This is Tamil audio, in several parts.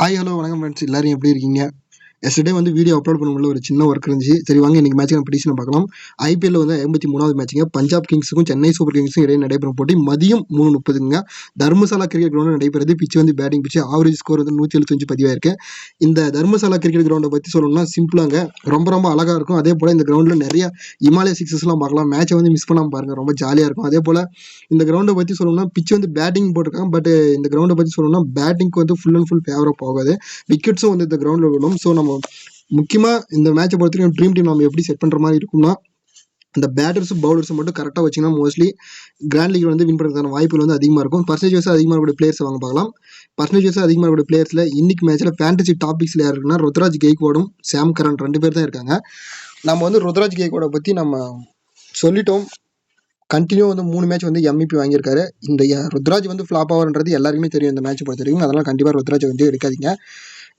ஹாய் ஹலோ வணக்கம் ஃப்ரெண்ட்ஸ், எல்லாரும் எப்படி இருக்கீங்க? எஸ்டர்டே வந்து வீடியோ அப்லோட் பண்ண முடியல, ஒரு சின்ன ஒர்க் இருந்துச்சு. சரி வாங்க இன்னைக்கு மேட்ச் ப்ரெடிக்ஷன் பார்க்கலாம். ஐபிஎல் வந்து 53வது மேட்சுங்க. பஞ்சாப் கிங்ஸுக்கும் சென்னை சூப்பர் கிங்ஸுக்கும் இடையே நடைபெறும் போட்டி மதியம் 3:30ங்க. தர்மசாலா கிரிக்கெட் கிரவுண்ட் நடைபெறுது. பிச்சு வந்து பேட்டிங் பிச்சு. ஆவரேஜ் ஸ்கோர் வந்து 175 பதிவாயிருக்கு. இந்த தர்மசாலா கிரிக்கெட் கிரவுண்டை பற்றி சொல்லணும்னா சிம்பிளாங்க, ரொம்ப ரொம்ப அழகா இருக்கும். அதே போல இந்த கிரவுண்டில் நிறைய இமாலய சிக்ஸஸ்லாம் பார்க்கலாம். மேட்சை வந்து மிஸ் பண்ணாமல் பாருங்க, ரொம்ப ஜாலியாக இருக்கும். அதே போல இந்த கிரவுண்டை பற்றி சொல்லணும்னா பிச்சு வந்து பேட்டிங் போட்டிருக்காங்க. பட் இந்த கிரவுண்டை பற்றி சொல்லணும்னா பேட்டிங்க்கு வந்து ஃபுல் அண்ட் ஃபுல் ஃபேவராக போகாது. விக்கெட்ஸும் வந்து இந்த கிரவுண்டில் விடும். ஸோ நம்ம முக்கியமாக இந்த மேட்சை பொறுத்த வரைக்கும் ட்ரீம் டீம் நம்ம எப்படி செட் பண்ணுற மாதிரி இருக்கும்னா, இந்த பேட்டர்ஸும் பவுலர்ஸும் மட்டும் கரெக்டாக வச்சிங்கன்னா மோஸ்ட்லி கிராண்ட் லீக் வந்து வின் பண்ணுறதுக்கான வாய்ப்புகள் வந்து அதிகமாக இருக்கும். பர்சன்டேஜ் அதிகமாக இருக்கக்கூடிய பிளேயர்ஸ் வாங்க பார்க்கலாம். பர்சன்டேஜ் அதிகமாக இருக்கக்கூடிய பிளேயர்ஸில் இன்னைக்கு மேட்ச்சில் ஃபேண்டசி டாபிக்ஸில் யார் இருக்குன்னா ருத்ராஜ் கெய்க்வாடும் சாம் கரன் 2 பேர் தான் இருக்காங்க. நம்ம வந்து ருத்ராஜ் கெய்க்வாடை பற்றி நம்ம சொல்லிட்டோம். கண்டினியூ வந்து 3 மேட்ச் வந்து MVP வாங்கியிருக்காரு. இந்த ருத்ராஜ் வந்து ஃப்ளாப் ஆகிறன்றது எல்லாருக்குமே தெரியும் இந்த மேட்ச் பொறுத்த வரைக்கும். அதனால் கண்டிப்பாக ருத்ராஜ் வந்து எடுக்காதீங்க.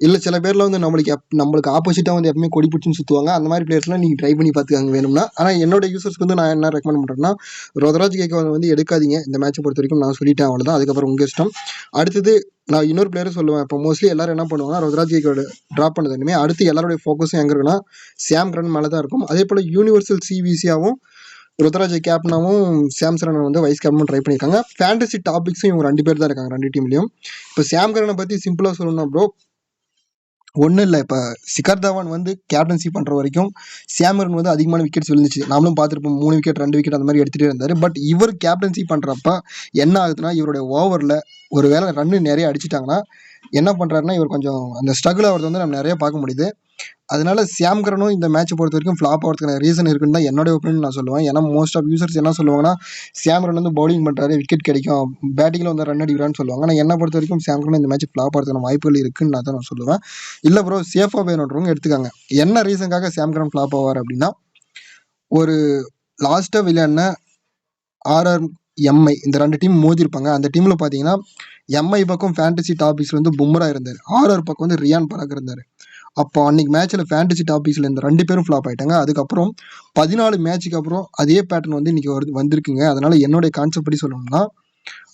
இல்லை சில பேரில் வந்து நம்மளுக்கு ஆப்போசிட்டாக வந்து எப்பவுமே கொடி பிடிச்சின்னு சுற்றுவாங்க. அந்த மாதிரி பிளேயர்ஸ்லாம் நீங்கள் ட்ரை பண்ணி பார்த்துக்காங்க வேணும்னா. ஆனால் என்னோட யூசர்ஸ்க்கு வந்து நான் என்ன ரெக்கமெண்ட் பண்ணுறேன்னா, ருத்ராஜ் கெய்க்வாட் வந்து எடுக்காதீங்க இந்த மேட்சை பொறுத்த வரைக்கும். நான் சொல்லிட்டேன், அவ்வளோதான். அதுக்கப்புறம் உங்கள் இஷ்டம். அடுத்தது நான் இன்னொரு பிளேயரும் சொல்லுவேன். இப்போ மோஸ்ட்லி எல்லாரும் என்ன பண்ணுவாங்கன்னா, ருத்ராஜ் கெய்க்வாட் ட்ராப் பண்ணது இனிமேல் அடுத்து எல்லாருடைய ஃபோக்கஸும் எங்கே இருக்குன்னா சாம் கரன் மேலே தான் இருக்கும். அதே போல் யூனிவர்சல் சிவிசியாவும் ருத்ராஜ் கேப்டனாவும் சாம் சரன் வந்து வைஸ் கேப்டனும் ட்ரை பண்ணியிருக்காங்க. ஃபேண்டசி டாபிக்ஸும் இவங்க 2 பேர் தான் இருக்காங்க 2 டீம்லையும். இப்போ சாம் கரனை பற்றி சிம்பிளாக சொல்லணும்னா ப்ரோ, ஒன்றும் இல்லை. இப்போ சிகர் தவான் வந்து கேப்டன்சி பண்ணுற வரைக்கும் சாம் கரன் வந்து அதிகமான விக்கெட்ஸ் விழுந்துச்சு. நாமளும் பார்த்துருப்போம், 3 விக்கெட் 2 விக்கெட் அந்த மாதிரி எடுத்துகிட்டே இருந்தார். பட் இவர் கேப்டன்சி பண்ணுறப்ப என்ன ஆகுதுன்னா, இவருடைய ஓவரில் ஒரு வேளை ரன்னு நிறைய அடிச்சிட்டாங்கன்னா என்ன பண்ணுறாருன்னா, இவர் கொஞ்சம் அந்த ஸ்ட்ரகிள் ஆகிறது வந்து நம்ம நிறைய பார்க்க முடியுது. அதனால சாம் கரனும் இந்த மேட்சை பொறுத்த வரைக்கும் ஃப்ளாப் ஆகிறதுக்கான ரீசன் இருக்குன்னு தான் என்னோட ஒப்பீனியன் நான் சொல்லுவேன். ஏன்னா மோஸ்ட் ஆஃப் யூசர்ஸ் என்ன சொல்லுவாங்கன்னா, சாம் கரன் வந்து பவுலிங் பண்ணுறாரு, விக்கெட் கிடைக்கும், பேட்டிங்கில் வந்து ரன் அடிக்கிறான்னு சொல்லுவாங்க. ஆனால் என்னை பொறுத்த வரைக்கும் சாம் கரன் இந்த மேட்ச் ஃப்ளாப் ஆகிறதுக்கான வாய்ப்புகள் இருக்குன்னு நான் தான் நான் சொல்லுவேன். இல்லை ப்ரோ, சேஃபாக வேணுன்றவங்க எடுத்துக்காங்க. என்ன ரீசனுக்காக சாம் கரன் ஃப்ளாப் ஆவார் அப்படின்னா, ஒரு லாஸ்ட்டாக விளையாடின ஆர்ஆர் எம்ஐ இந்த 2 டீம் மோதிருப்பாங்க. அந்த டீமில் பார்த்தீங்கன்னா எம்ஐ பக்கம் ஃபேண்டசி டாபிக்ஸ் வந்து பும்ரா இருந்தார், ஆர்ஆர் பக்கம் வந்து ரியான் பராக் இருந்தார். அப்போ அன்னைக்கு மேட்ச்சில் ஃபேண்டசி டாபிக்ஸில் இந்த 2 பேரும் ஃப்ளாப் ஆகிட்டாங்க. அதுக்கப்புறம் 14 மேட்சுக்கு அப்புறம் அதே பேட்டர்ன் வந்து இன்னைக்கு வந்திருக்குங்க. அதனால என்னுடைய கான்செப்ட் படி சொல்லணும்னா,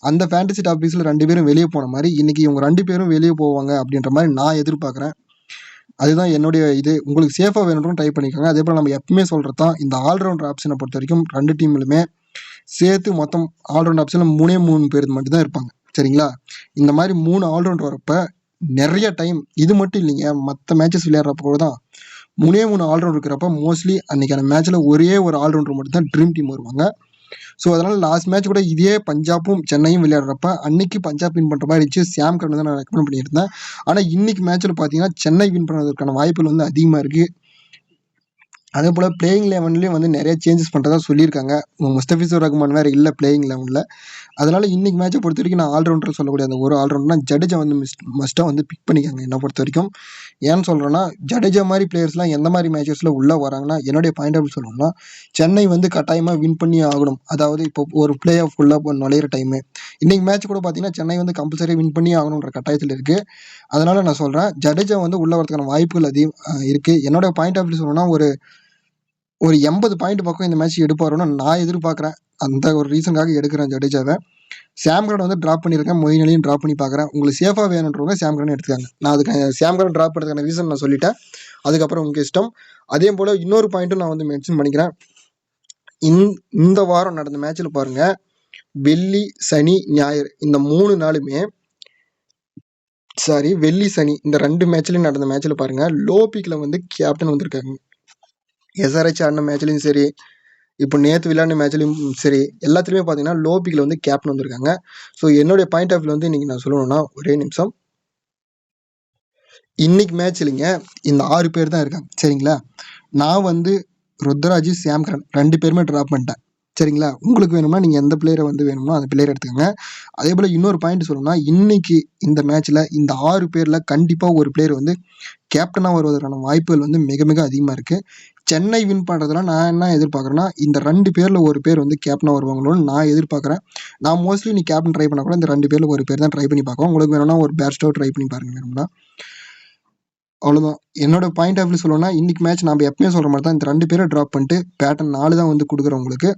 அந்த ஃபேண்டசி டாபிக்ஸில் 2 பேரும் வெளியே போன மாதிரி இன்னைக்கு இவங்க 2 பேரும் வெளியே போவாங்க அப்படின்ற மாதிரி நான் எதிர்பார்க்குறேன். அதுதான் என்னுடைய இது. உங்களுக்கு சேஃபாக வேணும்னு ட்ரை பண்ணிக்கோங்க. அதே போல் நம்ம எப்பவுமே சொல்கிறது தான், இந்த ஆல்ரவுண்டர் ஆப்ஷனை பொறுத்த வரைக்கும் 2 டீம்லுமே சேர்த்து மொத்தம் ஆல்ரவுண்டர் ஆப்ஷனில் 3 பேர் மட்டும்தான் இருப்பாங்க. சரிங்களா? இந்த மாதிரி 3 ஆல்ரவுண்டர் வரப்ப நிறைய டைம் இது மட்டும் இல்லைங்க, மற்ற மேட்சஸ் விளையாடுறப்ப கூட தான் 3 ஆல்ரவுண்டர் இருக்கிறப்ப மோஸ்ட்லி அன்னைக்கான மேட்ச்சில் ஒரே ஒரு ஆல்ரவுண்டர் மட்டும் தான் ட்ரீம் டீம் வருவாங்க. ஸோ அதனால் லாஸ்ட் மேட்ச் கூட இதே பஞ்சாப்பும் சென்னையும் விளையாடுறப்ப அன்னைக்கு பஞ்சாப் வின் பண்ணுற மாதிரி இருந்துச்சு. சாம் கரன் தான் நான் ரெக்கமெண்ட் பண்ணியிருந்தேன். ஆனால் இன்னைக்கு மேட்ச்சில் பார்த்தீங்கன்னா சென்னை வின் பண்ணுறதுக்கான வாய்ப்புகள் வந்து அதிகமாக இருக்குது. அதே போல் பிளேயிங் 11லேயும் வந்து நிறைய சேஞ்சஸ் பண்ணுறதா சொல்லியிருக்காங்க. முஸ்தபிசுர் ரஹ்மான் வேறு இல்லை பிளேயிங் 11ல். அதனால் இன்னைக்கு மேட்சை பொறுத்த வரைக்கும் நான் ஆல்ரவுண்டர் சொல்லக்கூடிய அந்த ஒரு ஆல்ரவுண்டர்னா ஜடேஜா வந்து மஸ்ட்டாக வந்து பிக் பண்ணிக்காங்க என்னை பொறுத்த வரைக்கும். ஏன்னு சொல்கிறேன்னா, ஜடேஜா மாதிரி பிளேயர்ஸ்லாம் எந்த மாதிரி மேட்சஸில் உள்ளே வராங்கன்னா, என்னுடைய பாயிண்ட் ஆஃப் சொல்லணும்னா, சென்னை வந்து கட்டாயமாக வின் பண்ணி ஆகணும். அதாவது இப்போ ஒரு பிளே ஆஃப் ஃபுல்லாக நுழையிற டைமு இன்னைக்கு மேட்ச் கூட பார்த்தீங்கன்னா சென்னை வந்து கம்பல்சரி வின் பண்ணி ஆகணுன்ற கட்டாயத்தில் இருக்குது. அதனால் நான் சொல்கிறேன், ஜடேஜா வந்து உள்ளே வரதுக்கான வாய்ப்புகள் அதிகம் இருக்குது. என்னோட பாயிண்ட் ஆஃப் சொல்லணும்னா ஒரு 80 பாயிண்ட் பக்கம் இந்த மேட்ச் எடுப்பாருன்னு நான் எதிர்பார்க்குறேன். அந்த ஒரு ரீசனுக்காக எடுக்கிறேன் ஜடேஜாவை. சாம் கரன் வந்து ட்ராப் பண்ணியிருக்கேன், மொயின் அலியும் ட்ராப் பண்ணி பார்க்குறேன். உங்களுக்கு சேஃபாக வேணுன்றவங்க சாம் கரன் எடுத்துக்காங்க. நான் அதுக்கு சாம் கரன் ட்ராப் பண்ணுறதுக்கான ரீசன் நான் சொல்லிட்டேன். அதுக்கப்புறம் உங்கள் இஷ்டம். அதே போல் இன்னொரு பாயிண்ட்டும் நான் வந்து மென்ஷன் பண்ணிக்கிறேன். இந்த வாரம் நடந்த மேட்ச்சில் பாருங்கள், வெள்ளி சனி ஞாயிறு இந்த 3 நாளுமே வெள்ளி சனி இந்த 2 மேட்ச்லையும் நடந்த மேட்ச்சில் பாருங்கள், லோ பீக்கில் வந்து கேப்டன் வந்திருக்காங்க. எஸ்ஆர்ஹெச் ஆடின மேட்ச்லையும் சரி, இப்போ நேற்று விளையாடின மேட்ச்லையும் சரி, எல்லாத்துலேயுமே பார்த்தீங்கன்னா லோ பீக்கில் வந்து கேப்டன் வந்திருக்காங்க. ஸோ என்னுடைய பாயிண்ட் ஆஃப் வியூ வந்து இன்றைக்கி நான் சொல்லணும்னா, ஒரே நிமிஷம், இன்னைக்கு மேட்ச்லிங்க இந்த 6 பேர் தான் இருக்காங்க. சரிங்களா? நான் வந்து ருத்ராஜ் சாம் கரன் 2 பேருமே ட்ராப் பண்ணிட்டேன். சரிங்களா? உங்களுக்கு வேணும்னா நீங்கள் எந்த பிளேயரை வந்து வேணுமோ அந்த பிளேயரை எடுத்துக்கோங்க. அதே போல் இன்னொரு பாயிண்ட் சொல்லணும்னா, இன்னைக்கு இந்த மேட்ச்சில் இந்த 6 பேரில் கண்டிப்பாக ஒரு பிளேயர் வந்து கேப்டனாக வருவதற்கான வாய்ப்புகள் வந்து மிக மிக அதிகமாக இருக்குது. சென்னை வின் பண்ணுறதுல நான் என்ன எதிர்பார்க்குறேன்னா, இந்த 2 பேரில் ஒரு பேர் வந்து கேப்டனாக வருவாங்களோன்னு நான் எதிர்பார்க்குறேன். நான் மோஸ்ட்லி நீ கேப்டன் ட்ரை பண்ண கூட இந்த 2 பேரில் ஒரு பேர் தான் ட்ரை பண்ணி பார்க்கலாம். உங்களுக்கு வேணும்னா ஒரு பேர்ஸ்டோ ட்ரை பண்ணி பாருங்க வேணும்னா. அவ்வளோதான் என்னோட பாயிண்ட் ஆஃப் வியூ சொல்லணும்னா, இன்னைக்கு மேட்ச் நம்ம எப்பவுமே சொல்கிற மாதிரி தான், இந்த 2 பேரை ட்ராப் பண்ணிட்டு பேட்டர்ன் 4 தான் வந்து கொடுக்குறோம் உங்களுக்கு.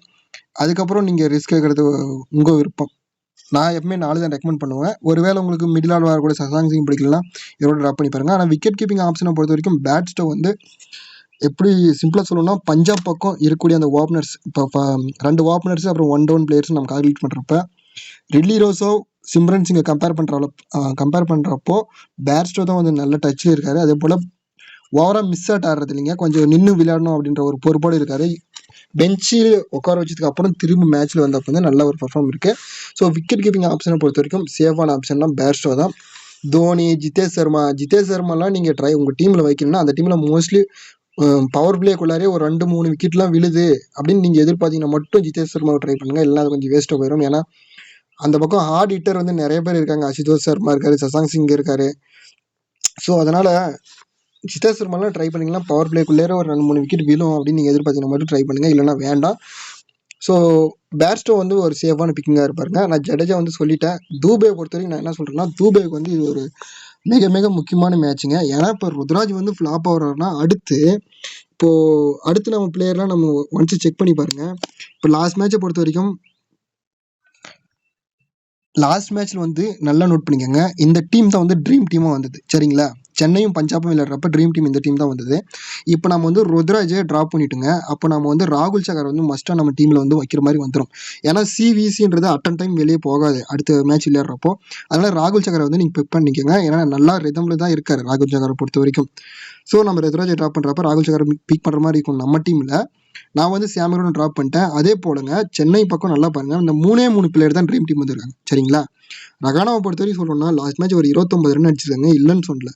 அதுக்கப்புறம் நீங்கள் ரிஸ்க் எடுக்கிறது உங்கள் விருப்பம். நான் எப்பவுமே 4 தான் ரெக்கமெண்ட் பண்ணுவேன். ஒருவேளை உங்களுக்கு மிடில் ஆர்டர் வரக்கூடிய சசாங் சிங் பிடிக்கலாம், இவரோட ட்ராப் பண்ணி பாருங்க. ஆனால் விக்கெட் கீப்பிங் ஆப்ஷனை பொறுத்த வரைக்கும் பேட்ஸ்டோ வந்து எப்படி சிம்பிளாக சொல்லணும்னா பஞ்சாப் பக்கம் இருக்கக்கூடிய அந்த ஓப்பனர்ஸ் இப்போ 2 ஓப்பனர்ஸ் அப்புறம் 1 டவுன் பிளேயர்ஸ் நம்ம கால்குலேட் பண்ணுறப்ப ரிட்லி ரோசோ சிம்ரன் சிங்கை கம்பேர் பண்ணுறப்போ பேட்ஸ்டோ தான் வந்து நல்ல டச்சில் இருக்காரு. அதே போல் ஓவராக மிஸ் அவுட் ஆடுறது இல்லைங்க, கொஞ்சம் நின்று விளையாடணும் அப்படின்ற ஒரு பொறுப்போடு இருக்காரு. பெஞ்சில் உட்கார வச்சதுக்கு அப்புறம் திரும்ப மேட்ச்ல வந்தப்போ வந்து நல்ல ஒரு பர்ஃபார்ம் இருக்கு. ஸோ விக்கெட் கீப்பிங் ஆப்ஷனை பொறுத்த வரைக்கும் சேஃபான ஆப்ஷன்லாம் பேட்ஸ்டோ தான். தோனி, ஜிதேஷ் சர்மாலாம் நீங்கள் உங்கள் டீமில் வைக்கணும்னா அந்த டீமில் மோஸ்ட்லி பவர் பிளேக்குள்ளாரே ஒரு 2-3 விக்கெட்லாம் விழுது அப்படின்னு நீங்கள் எதிர்பார்த்தீங்கன்னா மட்டும் ஜிதேஷ் சர்மாவை ட்ரை பண்ணுங்க, இல்லைனா அது கொஞ்சம் வேஸ்ட்டாக போயிடும். ஏன்னா அந்த பக்கம் ஹார்ட் ஹிட்டர் வந்து நிறைய பேர் இருக்காங்க. அசுதோஷ் சர்மா இருக்காரு, சசாங் சிங் இருக்காரு. ஸோ அதனால ஜிதேஷ் சர்மாலாம் ட்ரை பண்ணிங்கன்னா பவர் பிளேக்குள்ளே ஒரு 2-3 விக்கெட் விழும் அப்படின்னு நீங்கள் எதிர்பார்த்தீங்கன்னா மட்டும் ட்ரை பண்ணுங்க, இல்லைனா வேண்டாம். ஸோ பேட்ஸ்டோ வந்து ஒரு சேஃபான பிக்கிங்காக இருப்பாருங்க. நான் ஜடேஜா வந்து சொல்லிட்டேன். தூபே பொறுத்த வரைக்கும் நான் என்ன சொல்கிறேன்னா, தூபேக்கு வந்து இது ஒரு மிக மிக முக்கியமான மேட்சுங்க. ஏன்னா இப்போ ருத்ராஜ் வந்து ஃப்ளாப் ஆகிறாருன்னா அடுத்து நம்ம பிளேயர்லாம் நம்ம ஒன்ஸ் செக் பண்ணி பாருங்க. இப்போ லாஸ்ட் மேட்ச்ல வந்து நல்லா நோட் பண்ணிக்கோங்க, இந்த டீம் தான் வந்து ட்ரீம் டீமாக வந்தது. சரிங்களா, சென்னையும் பஞ்சாபும் விளையாடுறப்ப ட்ரீம் டீம் இந்த டீம் தான் வந்தது. இப்போ நம்ம வந்து ருத்ராஜை ட்ராப் பண்ணிட்டுங்க, அப்போ நம்ம வந்து ராகுல் சகர் வந்து மஸ்ட்டாக நம்ம டீமில் வந்து வைக்கிற மாதிரி வந்துடும். ஏன்னா சிவிசின்றது அட்டன் டைம் வெளியே போகாது அடுத்த மேட்ச் விளையாடுறப்போ. அதனால ராகுல் சகரை வந்து நீங்கள் பிக் பண்ணிக்கோங்க. ஏன்னா நல்லா ரிதமில் தான் இருக்காரு ராகுல் சகரை பொறுத்த வரைக்கும். ஸோ நம்ம ருத்ராஜை ட்ராப் பண்ணுறப்ப ராகுல் சகரை பிக் பண்ணுற மாதிரி இருக்கும் நம்ம டீமில். நான் வந்து சாமியோட ட்ராப் பண்ணிட்டேன். அதே போலங்க சென்னை பக்கம் நல்லா பாருங்க, இந்த 3 பிளேயர் தான் ட்ரீம் டீம் வந்துருக்காங்க. சரிங்களா, ரகானாவை பொறுத்த வரைக்கும் சொல்லணும்னா லாஸ்ட் மேட்ச் ஒரு 29 ரன் அடிச்சிருக்காங்க, இல்லைன்னு சொல்லல.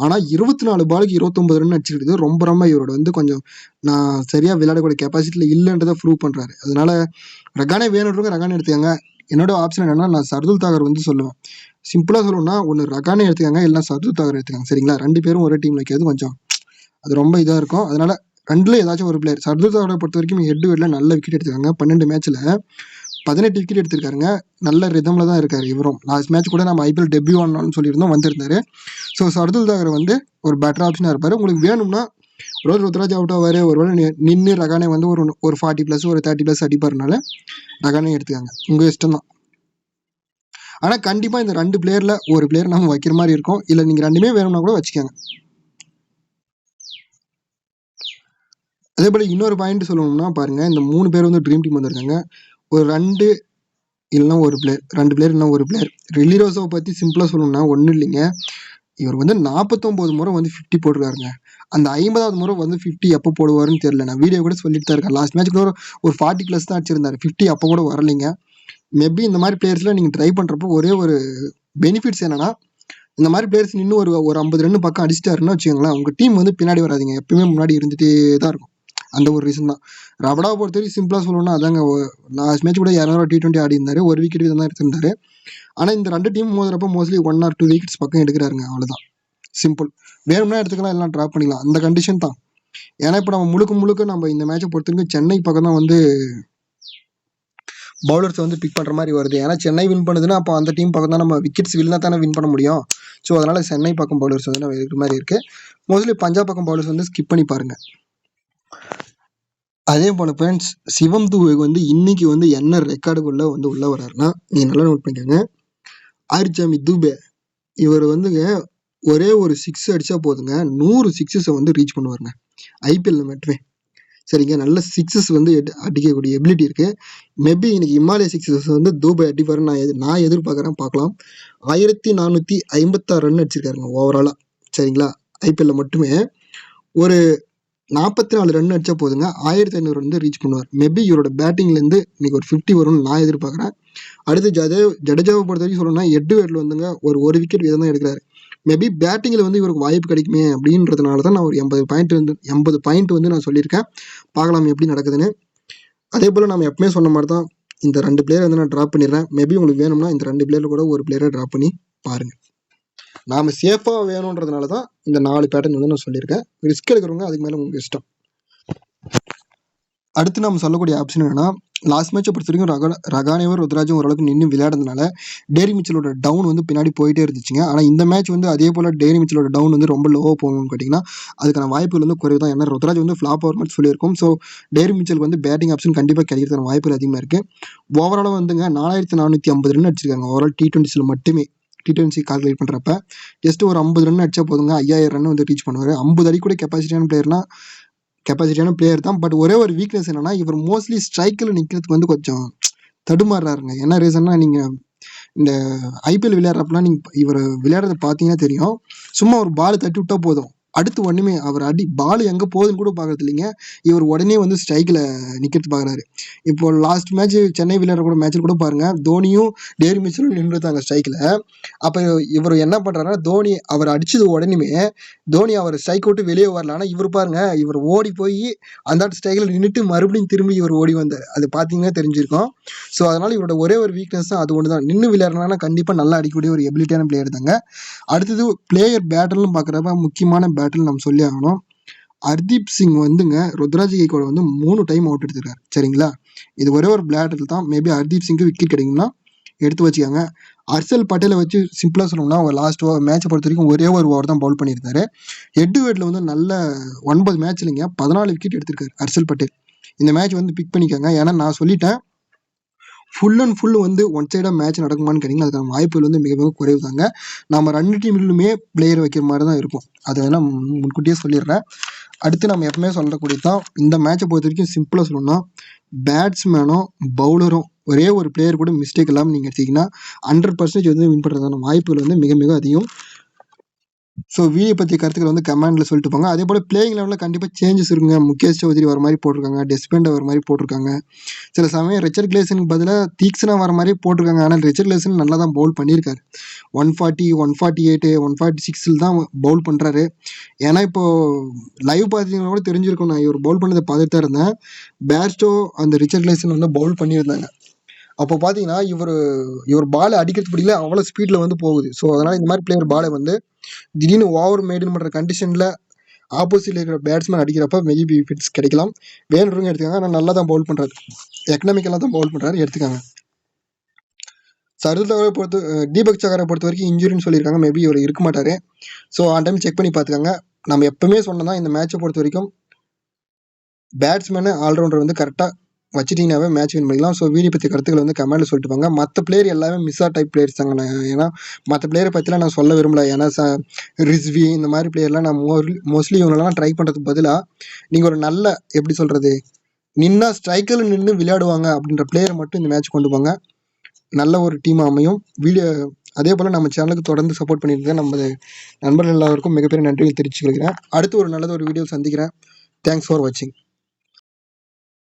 ஆனால் 24 பாலுக்கு 29 ரன் அடிச்சிருக்கிறது ரொம்ப ரொம்ப இவரோட வந்து கொஞ்சம் நான் சரியாக விளையாடக்கூடிய கெப்பாசிட்டியில் இல்லைன்றதை ப்ரூவ் பண்ணுறாரு. அதனால ரகானே வேணுன்றவங்க ரகானே எடுத்துக்காங்க. என்னோட ஆப்ஷன் என்னன்னா, நான் சர்துல் தாகர் வந்து சொல்லுவேன். சிம்பிளாக சொல்லணும்னா ஒன்று ரகானே எடுத்துக்காங்க, இல்லைனா சர்துல் தாகர் எடுத்துக்காங்க. சரிங்களா, 2 பேரும் ஒரே டீம் வைக்கிறது கொஞ்சம் அது ரொம்ப இதாக இருக்கும். அதனால 2ல ஏதாச்சும் ஒரு பிளேயர். சர்துல் தாகரை பொறுத்த வரைக்கும் ஹெட் வெட்ல நல்ல விக்கெட் எடுத்துக்காங்க. 12 மேட்ச்ல 18 விக்கெட் எடுத்திருக்காருங்க. நல்ல ரிதமில் தான் இருக்காரு இவரும். லாஸ்ட் மேட்ச் கூட நம்ம ஐபிஎல் டெபியூ ஆனாலும் சொல்லியிருந்தோம், வந்திருந்தாரு. ஸோ சர்துல் தாகர் வந்து ஒரு பெட்டர் ஆப்ஷனாக இருப்பார். உங்களுக்கு வேணும்னா ருத்ராஜ் அவுட் ஆவார், ஒருவேளை நின்று ரகானே வந்து ஒரு 40+ ஒரு 30+ அடிப்பாருனால ரகானே எடுத்துக்காங்க, உங்கள் இஷ்டம் தான். ஆனால் கண்டிப்பாக இந்த 2 பிளேயரில் ஒரு பிளேயர் நம்ம வைக்கிற மாதிரி இருக்கும். இல்லை நீங்கள் 2மே வேணும்னா கூட வச்சுக்கோங்க. அதே போல் இன்னொரு பாயிண்ட் சொல்லணும்னா பாருங்க, இந்த 3 பேர் வந்து ட்ரீம் டீம் வந்திருக்காங்க. ஒரு 2 இல்லைன்னா ஒரு பிளேயர், 2 பிளேயர் இல்லைனா ஒரு பிளேயர். ரில்லி ரோசோவை பற்றி சிம்பிளாக சொல்லணும்னா ஒன்றும் இல்லைங்க, இவர் வந்து 49 முறை வந்து 50 போட்டிருக்காருங்க. அந்த 50வது முறை வந்து 50 எப்போ போடுவாருன்னு தெரியல. நான் வீடியோ கூட சொல்லிட்டு தான் இருக்கேன். லாஸ்ட் மேட்ச் கூட ஒரு 40+ தான் அடிச்சிருந்தாரு, 50 அப்போ கூட வரலைங்க. மேபி இந்த மாதிரி பிளேயர்ஸ்லாம் நீங்கள் ட்ரை பண்ணுறப்போ ஒரே ஒரு பெனிஃபிட்ஸ் என்னன்னா, இந்த மாதிரி பிளேயர்ஸ் இன்னும் ஒரு 50 ரன் பக்கம் அடிச்சிட்டாருன்னு வச்சுக்கோங்களேன், உங்கள் டீம் வந்து பின்னாடி வராதிங்க, எப்பயுமே முன்னாடி இருந்துகிட்டே தான் இருக்கும். அந்த ஒரு ரீசன் தான். ரபடாவை பொறுத்த வரைக்கும் சிம்பிளாக சொல்லணும்னா அதாங்க, லாஸ்ட் மேட்ச் கூட 200 T20 ஆடி இருந்தாரு, ஒரு விக்கெட் வீதம் தான் எடுத்திருந்தாரு. ஆனால் இந்த 2 டீம் மோதுறப்ப மோஸ்ட்லி 1 or 2 விக்கெட்ஸ் பக்கம் எடுக்கிறாருங்க, அவ்வளோதான். சிம்பிள். வேணும்னா எடுத்துக்கலாம், எல்லாம் ட்ராப் பண்ணிக்கலாம், அந்த கண்டிஷன் தான். ஏன்னா இப்போ நம்ம முழுக்க நம்ம இந்த மேட்சை பொறுத்த வரைக்கும் சென்னை பக்கம் தான் வந்து பவுலர்ஸ் வந்து பிக் பண்ணுற மாதிரி வருது. ஏன்னா சென்னை வின் பண்ணுதுன்னா அப்போ அந்த டீம் பக்கம் தான் நம்ம விக்கெட்ஸ் வில்னா தானே வின் பண்ண முடியும். ஸோ அதனால சென்னை பக்கம் பவுலர்ஸ் வந்து நம்ம இருக்கிற மாதிரி இருக்கு. மோஸ்ட்லி பஞ்சாப் பக்கம் பவுலர்ஸ் வந்து ஸ்கிப் பண்ணி பாருங்க. அதே போல ஃப்ரெண்ட்ஸ், சிவம் துபே வந்து இன்னைக்கு வந்து என்ன ரெக்கார்டுக்குள்ள வந்து உள்ள வர்றாருன்னா, நீங்க நல்லா நோட் பண்ணிக்கோங்க. ஆர்ச்சாமி துபே இவர் வந்துங்க ஒரே ஒரு 6 அடிச்சா போதுங்க 100 சிக்ஸஸை வந்து ரீச் பண்ணுவாருங்க ஐபிஎல்ல மட்டுமே. சரிங்க, நல்ல 6 வந்து அடிக்கக்கூடிய எபிலிட்டி இருக்கு. மேபி இன்னைக்கு இமாலய 6 வந்து துபே அடிப்பாரு நான் எதிர்பார்க்குறேன், பார்க்கலாம். 1456 ரன் அடிச்சிருக்காருங்க ஓவராலா. சரிங்களா, ஐபிஎல்ல மட்டுமே ஒரு 44 ரன் அடிச்சா போதுங்க 1500 வந்து ரீச் பண்ணுவார். மேபி இவரோட பேட்டிங்லேருந்து இன்னைக்கு ஒரு 50 வரும்னு நான் எதிர்பார்க்குறேன். அடுத்து ஜடேஜாவை பொறுத்த வரைக்கும் சொல்லணும்னா எட்வேர்டில் வந்துங்க ஒரு விக்கெட் வீதம் தான் எடுக்கிறாரு. மேபி பேட்டிங்கில் வந்து இவருக்கு வாய்ப்பு கிடைக்குமே அப்படின்றதுனால தான் நான் ஒரு 80 பாயிண்ட் வந்து நான் சொல்லியிருக்கேன். பார்க்கலாம் எப்படி நடக்குதுன்னு. அதே போல் நம்ம எப்பவுமே சொன்ன மாதிரி தான் இந்த 2 பிளேயர் வந்து நான் ட்ராப் பண்ணிடுறேன். மேபி உங்களுக்கு வேணும்னா இந்த 2 பிளேயரில் கூட ஒரு பிளேயரை ட்ராப் பண்ணி பாருங்கள். நாம் சேஃபாக வேணுன்றதுனால தான் இந்த 4 பேட்டர்ன் வந்து நான் சொல்லியிருக்கேன். ரிஸ்க் எடுக்கிறவங்க அதுக்கு மேலே உங்களுக்கு இஷ்டம். அடுத்து நம்ம சொல்லக்கூடிய ஆப்ஷன் என்னன்னா, லாஸ்ட் மேட்சை பொறுத்த வரைக்கும் ரகானேவும் ருத்ராஜும் ஓரளவுக்கு நின்று விளையாடுறதுனால டேரி மிச்சலோட டவுன் வந்து பின்னாடி போயிட்டே இருந்துச்சுங்க. ஆனால் இந்த மேட்ச் வந்து அதே போல் டேரி மிச்சலோட டவுன் வந்து ரொம்ப லோவாக போகணும்னு கேட்டிங்கன்னா அதுக்கான வாய்ப்புகள் வந்து குறைவு தான். ஏன்னா ருத்ராஜ் வந்து ஃப்ளாப் ஓவர் மாதிரி சொல்லியிருக்கும். ஸோ டேரி மிச்சலுக்கு வந்து பேட்டிங் ஆப்ஷன் கண்டிப்பாக கிடைக்கிறதுக்கான வாய்ப்புகள் அதிகமாக இருக்குது. ஓவராலாக வந்துங்க 4450 ரன் அடிச்சிருக்காங்க ஓவரால் T20ஸில் மட்டுமே. T20 கால்குலேட் பண்ணுறப்ப ஜஸ்ட் ஒரு 50 ரன் அடிச்சா போதுங்க, 5000 ரன் வந்து ரீச் பண்ணுவார். 50 அடி கூட கெப்பாசிட்டியான பிளேயர் தான். பட் ஒரே ஒரு வீக்னஸ் என்னன்னா, இவர் மோஸ்ட்லி ஸ்ட்ரைக்கில் நிற்கிறதுக்கு வந்து கொஞ்சம் தடுமாறுறாருங்க. என்ன ரீசன்னா, நீங்கள் இந்த ஐபிஎல் விளையாடுறப்பலாம் நீங்கள் இவர் விளையாடுறத பார்த்தீங்கன்னா தெரியும். சும்மா ஒரு பால் தட்டி விட்டா போதும், அடுத்து ஒன்றுமே அவர் பால் எங்கே போகுதுன்னு கூட பார்க்கறது இல்லைங்க. இவர் உடனே வந்து ஸ்ட்ரைக்கில் நிற்கிறது பார்க்குறாரு. இப்போ லாஸ்ட் மேட்ச் சென்னை விளையாடுற கூட மேட்ச்சில் கூட பாருங்கள், தோனியும் டேரி மிச்சலும் நின்றுட்டாங்க ஸ்ட்ரைக்கில். அப்போ இவர் என்ன பண்ணுறாருன்னா, தோனி அவர் அடிச்சது உடனே தோனி அவர் ஸ்ட்ரைக் விட்டு வெளியே வரல. ஆனால் இவர் பாருங்க, இவர் ஓடி போய் அந்த ஸ்ட்ரைக்கில் நின்றுட்டு மறுபடியும் திரும்பி இவர் ஓடி வந்தார். அது பார்த்தீங்கன்னா தெரிஞ்சிருக்கும். ஸோ அதனால் இவரோட ஒரே ஒரு வீக்னஸ் தான் அது ஒன்று தான். நின்று விளையாடுறதுனால கண்டிப்பாக நல்லா அடிக்கக்கூடிய ஒரு எபிலிட்டியான பிளேயர் தாங்க. அடுத்தது பிளேயர் பேட்டர்னு பார்க்குறப்ப முக்கியமான பேட்டில் நம்ம சொல்லி ஆகணும். ஹர்தீப் சிங் வந்துங்க ருத்ராஜ் கைக்வாட் வந்து 3 டைம் அவுட் எடுத்துருக்காரு. சரிங்களா, இது ஒரே ஒரு பேட்டில் தான். மேபி ஹர்தீப் சிங்க்கு விக்கெட் கிடைக்கும்னா எடுத்து வச்சுக்காங்க. ஹர்ஷல் பட்டேலை வச்சு சிம்பிளாக சொல்லணும்னா, ஒரு லாஸ்ட் மேட்சை பொறுத்த வரைக்கும் ஒரே ஒரு ஓவர் தான் பவுல் பண்ணியிருந்தாரு. ஹெட் டு ஹெட்ல வந்து நல்ல 9 மேட்ச்லைங்க 14 விக்கெட் எடுத்திருக்காரு ஹர்ஷல் பட்டேல். இந்த மேட்ச் வந்து பிக் பண்ணிக்கோங்க. ஏன்னா நான் சொல்லிட்டேன், ஃபுல் அண்ட் ஃபுல் வந்து ஒன் சைடாக மேட்ச் நடக்குமான்னு கேட்டிங்கன்னா அதுக்கான வாய்ப்புகள் வந்து மிக மிக குறைவு தாங்க. நம்ம 2 டீம்லுமே பிளேயர் வைக்கிற மாதிரி தான் இருக்கும். அதை வேணால் முன்கூட்டியே சொல்லிடுறேன். அடுத்து நம்ம எப்பவுமே சொல்லக்கூடியது தான், இந்த மேட்சை பொறுத்த வரைக்கும் சிம்பிளாக சொல்லணும்னா, பேட்ஸ்மேனும் பவுலரும் ஒரே ஒரு பிளேயர் கூட மிஸ்டேக் இல்லாமல் நீங்கள் எடுத்தீங்கன்னா 100% வந்து வின் பண்ணுறதுக்கான வாய்ப்புகள் வந்து மிக மிக அதிகம். ஸோ வீடியோ பற்றி கருத்துக்கள் வந்து கமெண்ட்டில் சொல்லிட்டு போங்க. அதே போல் பிளேயிங் லெவலில் கண்டிப்பாக சேஞ்சஸ் இருக்குங்க. முகேஷ் சௌத்ரி வர மாதிரி போட்டிருக்காங்க, டெஸ்பெண்டை வர மாதிரி போட்டிருக்காங்க. சில சமயம் ரிச்சர்ட் கிளேசனுக்கு பதிலாக தீக்ஷனா வர மாதிரி போட்டிருக்காங்க. ஆனால் ரிச்சர்ட் கிளேசன் நல்லா தான் பவுல் பண்ணியிருக்காரு. 140, 148, 146 தான் பவுல் பண்ணுறாரு. ஏன்னா இப்போது லைவ் பார்த்தீங்கன்னா கூட தெரிஞ்சிருக்கும், நான் இவர் பவுல் பண்ணதை பார்த்துட்டு தான் இருந்தேன். பேர்ஸ்டோ அந்த ரிச்சர்ட் கிளேசன் வந்து பவுல் பண்ணியிருந்தாங்க. அப்போ பார்த்தீங்கன்னா இவர் பால் அடிக்கிறது பிடிக்கல, அவ்வளோ ஸ்பீடில் வந்து போகுது. ஸோ அதனால் இந்த மாதிரி பிளேயர் பாலை வந்து திடீர்னு ஓவர் மெயின்டைன் பண்ணுற கண்டிஷனில் ஆப்போசிட்டில் இருக்கிற பேட்ஸ்மேன் அடிக்கிறப்ப மேபி ஃபிட்ஸ் கிடைக்கலாம். வேணுறவங்க எடுத்துக்காங்க. ஆனால் நல்லா தான் பவுல் பண்ணுறாரு, எக்கனாமிக்கலாக தான் பவுல் பண்ணுறாரு, எடுத்துக்காங்க. சர்துல் பொறுத்த தீபக் சகாரை பொறுத்த வரைக்கும் இன்ஜுரின்னு சொல்லியிருக்காங்க. மேபி இவர் இருக்க மாட்டார். ஸோ ஆன் டைம் செக் பண்ணி பார்த்துக்காங்க. நம்ம எப்பவுமே சொன்னதான், இந்த மேட்சை பொறுத்த வரைக்கும் பேட்ஸ்மேனு ஆல்ரவுண்டர் வந்து கரெக்டாக வச்சுட்டிங்கனாவே மேட்ச் வின் பண்ணிக்கலாம். ஸோ வீடியோ பற்றி கருத்துக்களை வந்து கமெண்ட்டில் சொல்லிட்டு போங்க. மற்ற பிளேயர் எல்லாமே மிஸ்ஸா டைப் பிளேயர்ஸ் தாங்க. ஏன்னா மற்ற பிளேயரை பற்றிலாம் நான் சொல்ல விரும்பல. ஏன்னா ரிஸ்வி இந்த மாதிரி பிளேயர்லாம் நான் மோஸ்ட்லி இவங்களெல்லாம் ட்ரை பண்ணுறதுக்கு பதிலாக நீங்கள் ஒரு நல்ல எப்படி சொல்கிறது, நின்னா ஸ்ட்ரைக்கில் நின்று விளையாடுவாங்க அப்படின்ற பிளேயரை மட்டும் இந்த மேட்ச் கொண்டு போங்க. நல்ல ஒரு டீம் அமையும். அதே போல் நம்ம சேனலுக்கு தொடர்ந்து சப்போர்ட் பண்ணியிருக்கேன். நம்ம நண்பர்கள் எல்லாருக்கும் மிகப்பெரிய நன்றிகள் தெரிவிச்சுக்கிறேன். அடுத்து ஒரு நல்ல ஒரு வீடியோ சந்திக்கிறேன். தேங்க்ஸ் ஃபார் வாட்சிங்.